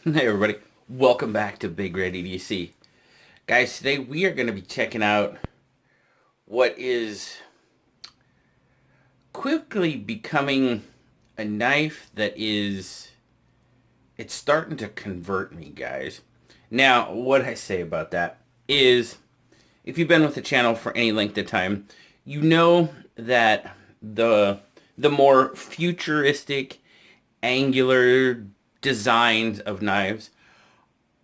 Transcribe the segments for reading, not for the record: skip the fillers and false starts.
Hey everybody, welcome back to BigRedEDC. Guys, today we are going to be checking out what is quickly becoming a knife that it's starting to convert me, guys. Now, what I say about that is, if you've been with the channel for any length of time, you know that the more futuristic, angular designs of knives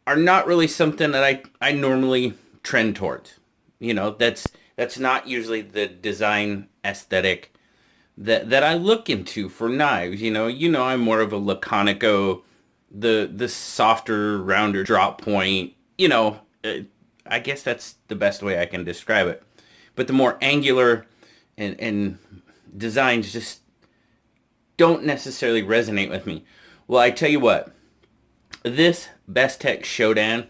are not really something that I normally trend towards. You know, that's not usually the design aesthetic that I look into for knives. You know, I'm more of a laconico, the softer, rounder drop point. I guess that's the best way I can describe it. But the more angular and designs just don't necessarily resonate with me. Well, I tell you what, this Bestech Shodan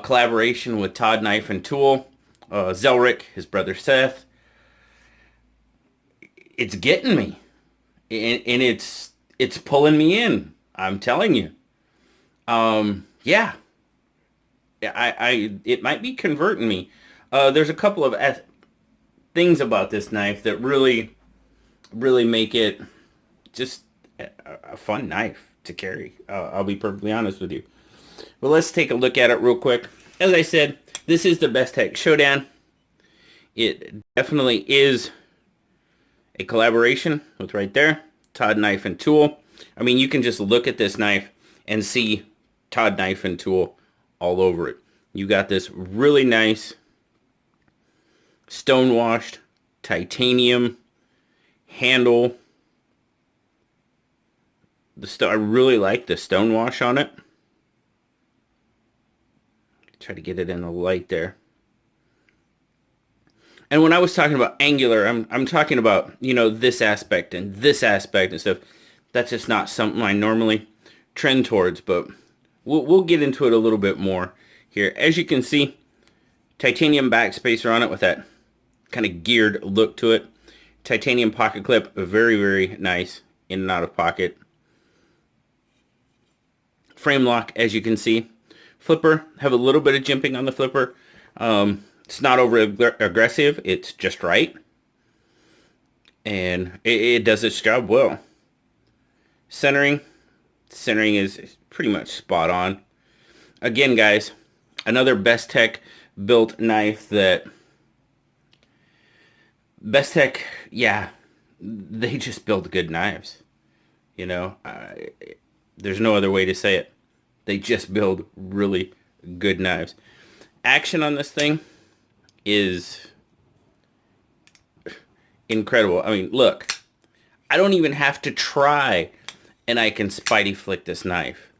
collaboration with Todd Knife and Tool, Zelric, his brother Seth, it's getting me, and it's pulling me in. I'm telling you. Yeah, I it might be converting me. There's a couple of things about this knife that really make it just a fun knife to carry. I'll be perfectly honest with you. Well, let's take a look at it real quick. As I said, this is the Bestech Shodan. It definitely is a collaboration with right there, Todd Knife and Tool. I mean, you can just look at this knife and see Todd Knife and Tool all over it. You got this really nice stone-washed titanium handle. I really like the stone wash on it. Try to get it in the light there. And when I was talking about angular, I'm talking about, you know, this aspect and stuff. That's just not something I normally trend towards, but we'll get into it a little bit more here. As you can see, titanium backspacer on it with that kind of geared look to it. Titanium pocket clip, very, very nice in and out of pocket. Frame lock, as you can see. Flipper, have a little bit of jimping on the flipper. It's not over aggressive, it's just right. And it does its job well. Centering is pretty much spot on. Again, guys, another Bestech built knife that Bestech, yeah, they just build good knives. You know, there's no other way to say it. They just build really good knives. Action on this thing is incredible. I mean, look, I don't even have to try and I can Spidey flick this knife.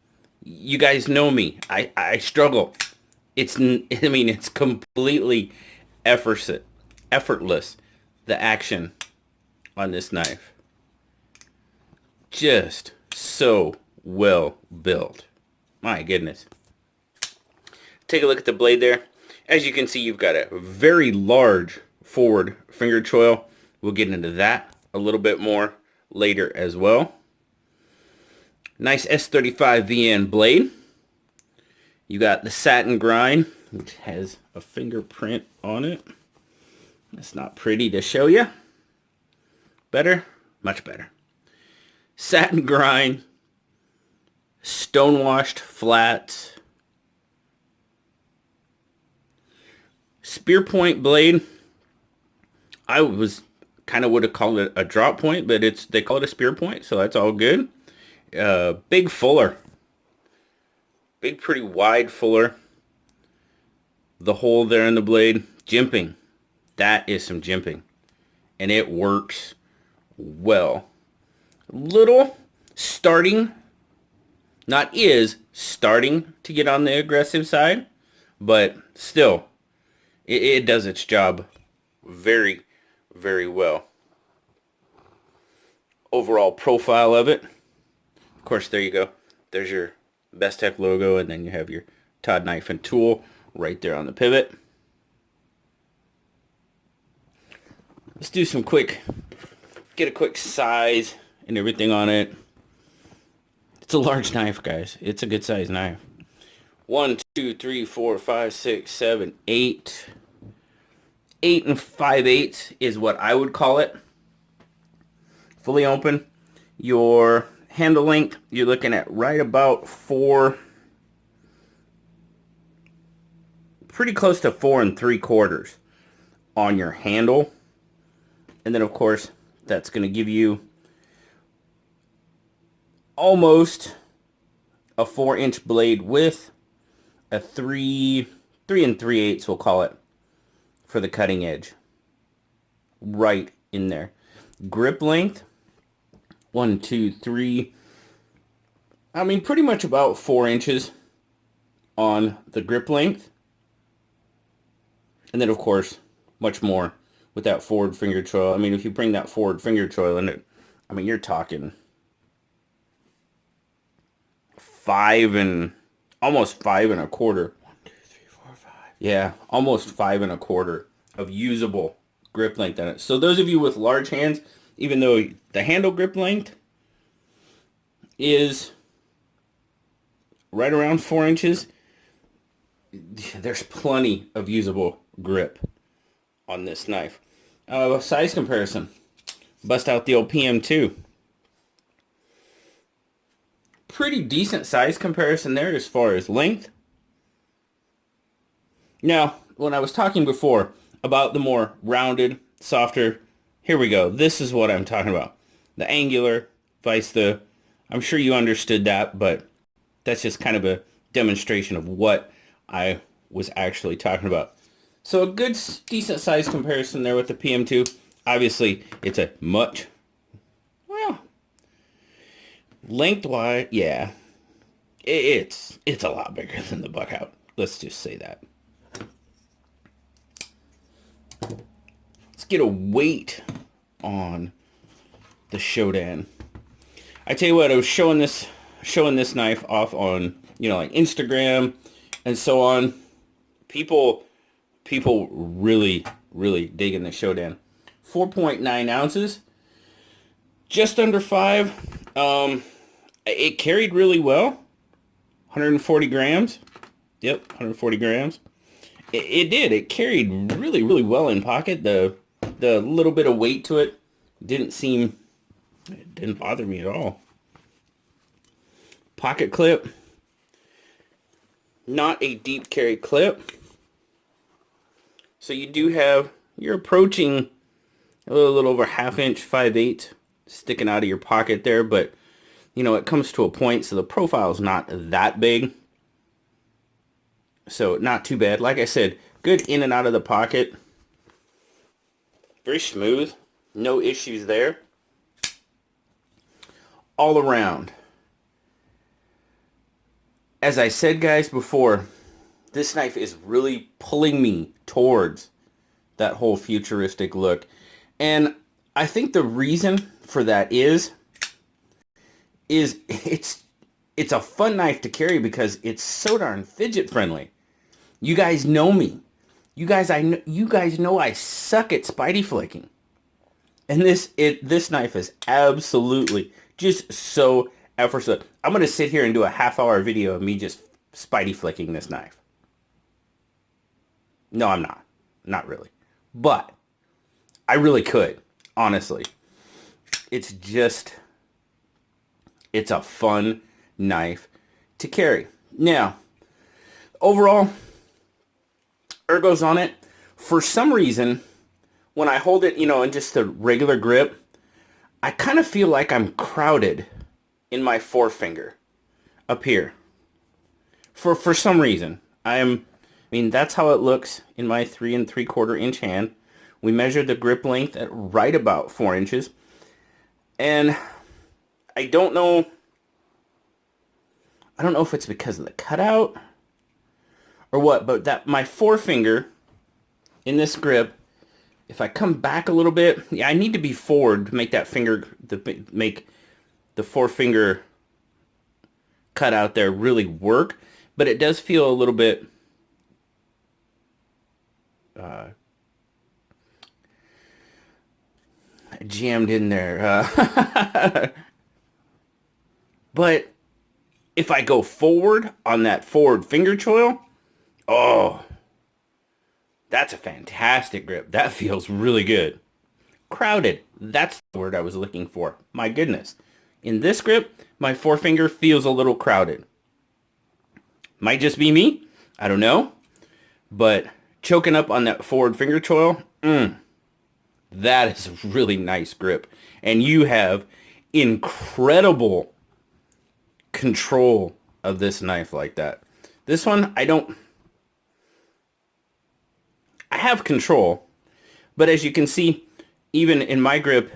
You guys know me. I struggle. It's completely effortless, the action on this knife. Just so well built. My goodness. Take a look at the blade there. As you can see, you've got a very large forward finger choil. We'll get into that a little bit more later as well. Nice S35 VN blade. You got the satin grind, which has a fingerprint on it. That's not pretty to show you. Better? Much better. Satin grind. Stone-washed flats. Spear point blade. I would have called it a drop point, but they call it a spear point, so that's all good. Big fuller. Big, pretty wide fuller. The hole there in the blade. Jimping. That is some jimping. And it works well. Little starting to get on the aggressive side, but still, it does its job very, very well. Overall profile of it, of course, there you go. There's your Bestech logo, and then you have your Todd Knife and Tool right there on the pivot. Let's do get a quick size and everything on it. It's a large knife, guys. It's a good size knife. 1, 2, 3, 4, 5, 6, 7, 8. 8 and 5/8 is what I would call it. Fully open. Your handle length, you're looking at right about 4, pretty close to 4 3/4 on your handle. And then of course, that's going to give you almost a 4-inch blade with a 3 3 3/8, we'll call it, for the cutting edge. Right in there. Grip length, 1, 2, 3. I mean, pretty much about 4 inches on the grip length. And then, of course, much more with that forward finger choil. I mean, if you bring that forward finger choil in it, I mean, you're talking almost 5 1/4. 1, 2, 3, 4, 5. Yeah, almost 5 1/4 of usable grip length on it. So those of you with large hands, even though the handle grip length is right around 4 inches, there's plenty of usable grip on this knife. Size comparison. Bust out the old PM2. Pretty decent size comparison there as far as length. Now, when I was talking before about the more rounded, softer, here we go. This is what I'm talking about. The angular, I'm sure you understood that, but that's just kind of a demonstration of what I was actually talking about. So a good, decent size comparison there with the PM2. Obviously, it's a much, well, lengthwise, yeah, it's a lot bigger than the Buckout. Let's just say that. Let's get a weight on the Shodan. I tell you what, I was showing this knife off on, like Instagram and so on. People really digging the Shodan. 4.9 ounces, just under 5. It carried really well. 140 grams. Yep, 140 grams. It did. It carried really well in pocket. The little bit of weight to it it didn't bother me at all. Pocket clip. Not a deep carry clip. So you're approaching a little over 1/2 inch, 5/8 sticking out of your pocket there, but it comes to a point, so the profile's not that big. So not too bad. Like I said, good in and out of the pocket. Very smooth. No issues there. All around. As I said, guys, before, this knife is really pulling me towards that whole futuristic look. And I think the reason for that is it's a fun knife to carry because it's so darn fidget friendly. You guys know me. You guys know I suck at spidey flicking. And this knife is absolutely just so effortless. I'm going to sit here and do a half-hour video of me just spidey flicking this knife. No, I'm not. Not really. But I really could, honestly. It's a fun knife to carry. Now, overall, ergos on it. For some reason, when I hold it, in just the regular grip, I kind of feel like I'm crowded in my forefinger up here. For some reason. That's how it looks in my 3 3/4 inch hand. We measured the grip length at right about 4 inches. And I don't know if it's because of the cutout or what, but that my forefinger in this grip, if I come back a little bit, I need to be forward to make that make the forefinger cut out there really work, but it does feel a little bit jammed in there. But if I go forward on that forward finger choil, oh, that's a fantastic grip. That feels really good. Crowded, that's the word I was looking for. My goodness. In this grip, my forefinger feels a little crowded. Might just be me. I don't know. But choking up on that forward finger choil, that is a really nice grip. And you have incredible control of this knife like that. This one, I have control, but as you can see, even in my grip,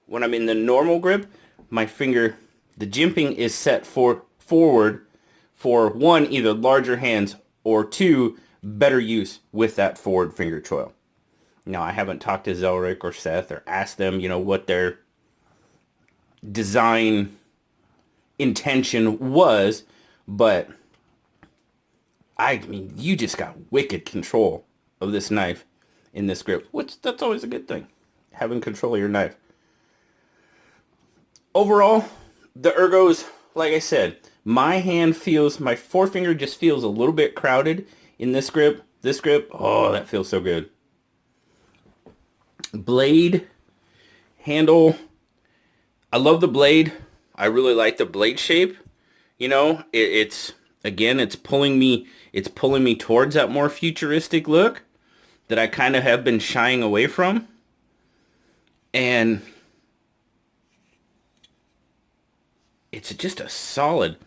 when I'm in the normal grip, my finger, the jimping is set for forward for one, either larger hands, or two, better use with that forward finger choil. Now, I haven't talked to Zelric or Seth or asked them, what their design intention was, but I mean, you just got wicked control of this knife in this grip, which that's always a good thing, having control of your knife. Overall, the ergos, like I said, my forefinger just feels a little bit crowded in this grip. This grip, oh, that feels so good. Blade, handle, I love the blade. I really like the blade shape. It's pulling me towards that more futuristic look that I kind of have been shying away from. And it's just a solid,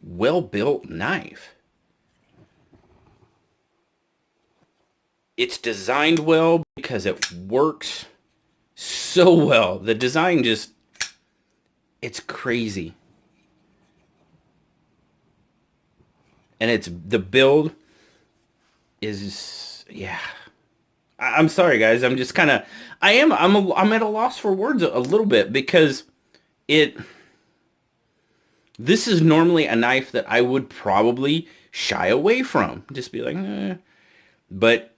well-built knife. It's designed well because it works so well. The design it's crazy. And the build is, yeah. I'm sorry, guys. I'm just kind of, I'm at a loss for words a little bit because this is normally a knife that I would probably shy away from. Just be like, eh. But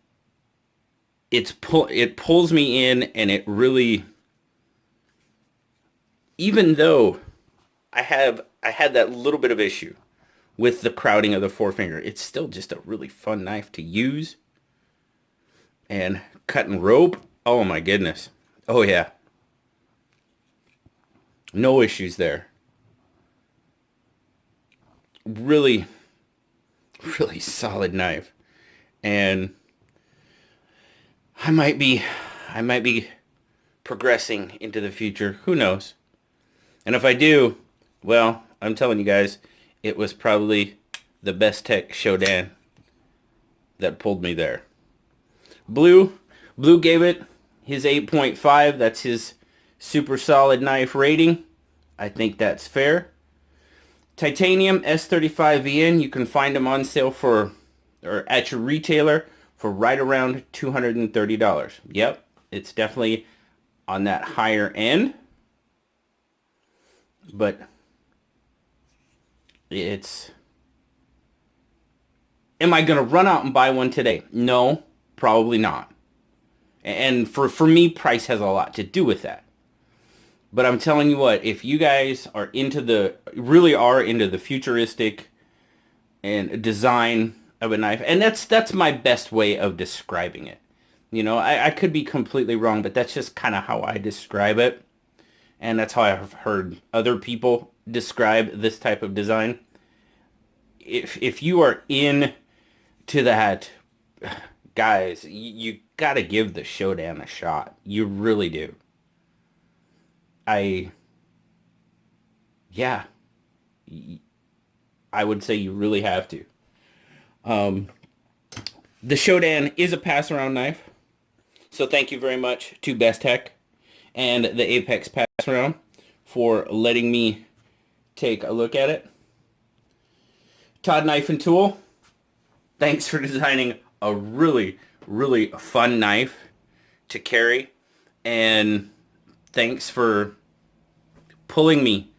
it pulls me in, and it really, even though I had that little bit of issue with the crowding of the forefinger, it's still just a really fun knife to use. And cutting rope, oh my goodness. Oh yeah. No issues there. Really solid knife. And I might be progressing into the future. Who knows? And if I do, well, I'm telling you guys, it was probably the Bestech Shodan that pulled me there. Blue gave it his 8.5. That's his super solid knife rating. I think that's fair. Titanium S35VN, you can find them on sale or at your retailer for right around $230. Yep, it's definitely on that higher end. But am I going to run out and buy one today? No, probably not. And for me, price has a lot to do with that. But I'm telling you what, if you guys are really are into the futuristic and design of a knife, and that's my best way of describing it. I could be completely wrong, but that's just kind of how I describe it. And that's how I've heard other people describe this type of design. If you are into that, guys, you got to give the Shodan a shot. You really do. I would say you really have to. The Shodan is a pass-around knife. So thank you very much to Bestech and the Apex Pass-Around for letting me take a look at it. Todd Knife and Tool, thanks for designing a really fun knife to carry. And thanks for pulling me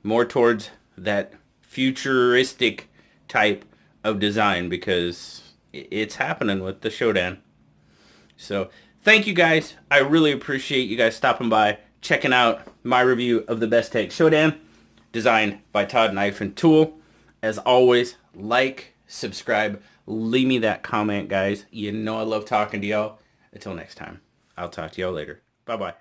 more towards that futuristic type of design, because it's happening with the Shodan. So thank you guys. I really appreciate you guys stopping by, checking out my review of the Bestech Shodan. designed by Todd Knife and Tool. As always, like, subscribe, leave me that comment, guys. You know I love talking to y'all. Until next time, I'll talk to y'all later. Bye-bye.